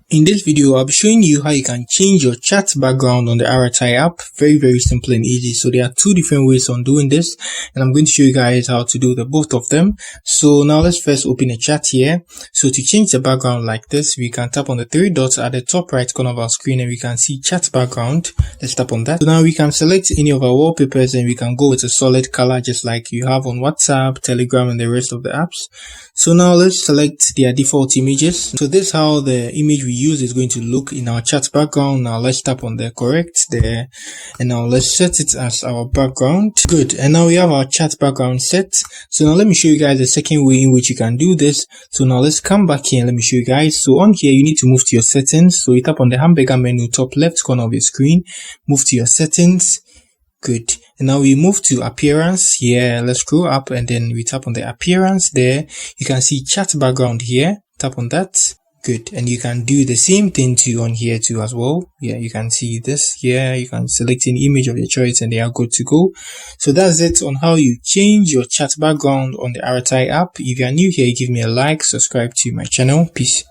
In this video, I'll be showing you how you can change your chat background on the Arattai app. Very simple and easy. So there are two different ways on doing this, and I'm going to show you guys how to do the both of them. So now let's first open a chat here. So to change the background like this, we can tap on the three dots at the top right corner of our screen and we can see chat background. Let's tap on that. So now we can select any of our wallpapers and we can go with a solid color just like you have on WhatsApp, Telegram and the rest of the apps. So now let's select their default images. So this is how the image we use is going to look in our chat background. Now let's tap on the correct there, and now let's set it as our background. Good. And now we have our chat background set. So now let me show you guys the second way in which you can do this. So now let's come back here and let me show you guys. So on here you need to move to your settings. So you tap on the hamburger menu top left corner of your screen, move to your settings. Good. And now we move to appearance here. Let's scroll up and then we tap on the appearance there. You can see chat background here. Tap on that. Good. And you can do the same thing too on here too as well. Yeah, you can see this here. You can select an image of your choice and they are good to go. So that's it on how you change your chat background on the Arattai app. If you are new here, give me a like, subscribe to my channel. Peace.